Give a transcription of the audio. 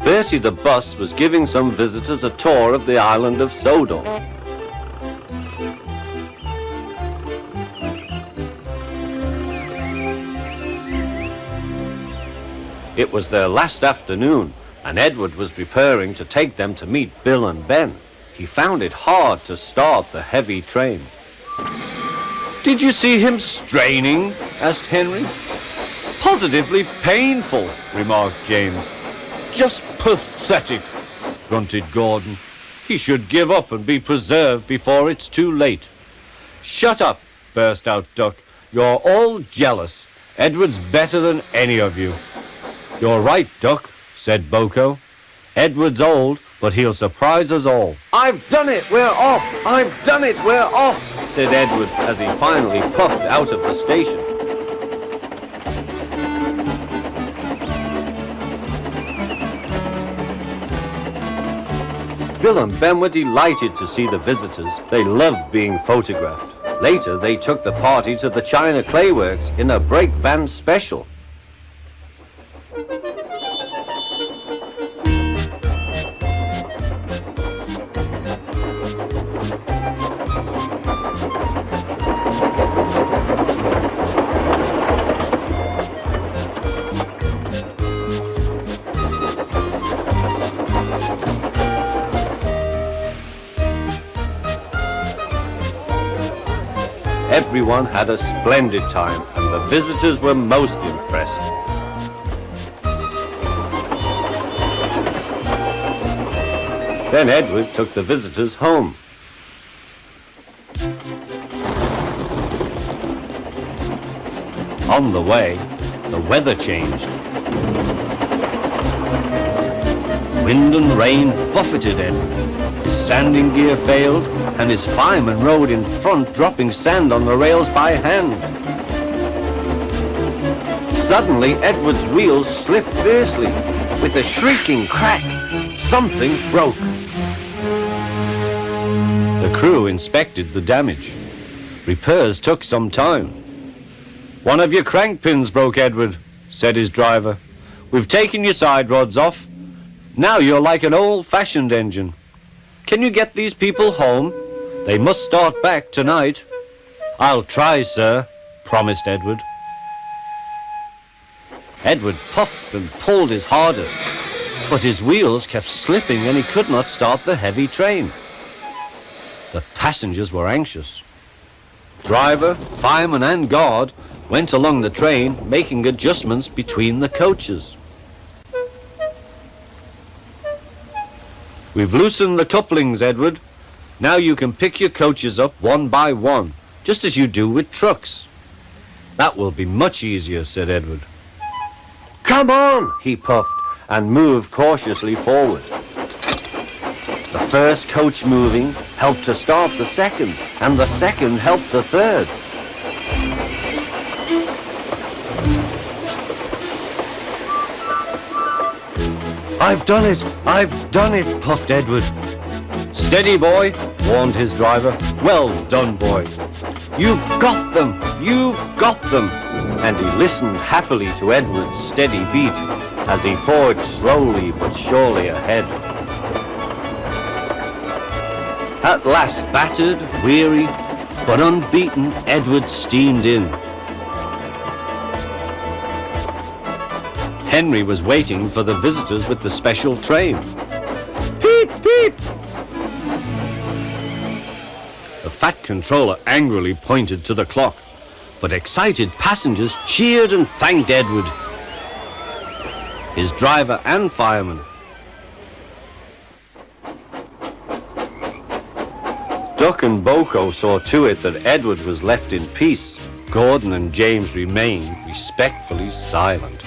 Bertie the bus was giving some visitors a tour of the island of Sodor. It was their last afternoon, and Edward was preparing to take them to meet Bill and Ben. He found it hard to start the heavy train. "Did you see him straining?" asked Henry. "Positively painful," remarked James. "Just pathetic," grunted Gordon. "He should give up and be preserved before it's too late." "Shut up," burst out Duck. "You're all jealous. Edward's better than any of you." "You're right, Duck," said Boko. "Edward's old, but he'll surprise us all." "I've done it, we're off! I've done it, we're off!" said Edward as he finally puffed out of the station. Bill and Ben were delighted to see the visitors. They loved being photographed. Later, they took the party to the China Clay Works in a brake van special. Everyone had a splendid time, and the visitors were most impressed. Then Edward took the visitors home. On the way, the weather changed. Wind and rain buffeted Edward. His sanding gear failed, and his fireman rode in front, dropping sand on the rails by hand. Suddenly, Edward's wheels slipped fiercely. With a shrieking crack, something broke. The crew inspected the damage. Repairs took some time. "One of your crank pins broke, Edward," said his driver. "We've taken your side rods off. Now you're like an old-fashioned engine. Can you get these people home? They must start back tonight." "I'll try, sir," promised Edward. Edward puffed and pulled his hardest, but his wheels kept slipping and he could not start the heavy train. The passengers were anxious. Driver, fireman and guard went along the train, making adjustments between the coaches. "We've loosened the couplings, Edward. Now you can pick your coaches up one by one, just as you do with trucks." "That will be much easier," said Edward. "Come on," he puffed, and moved cautiously forward. The first coach moving helped to start the second, and the second helped the third. "I've done it! I've done it!" puffed Edward. "Steady, boy," warned his driver. "Well done, boy. You've got them! You've got them!" And he listened happily to Edward's steady beat as he forged slowly but surely ahead. At last, battered, weary, but unbeaten, Edward steamed in. Henry was waiting for the visitors with the special train. "Peep, peep!" The fat controller angrily pointed to the clock, but excited passengers cheered and thanked Edward, his driver and fireman. Duck and Boko saw to it that Edward was left in peace. Gordon and James remained respectfully silent.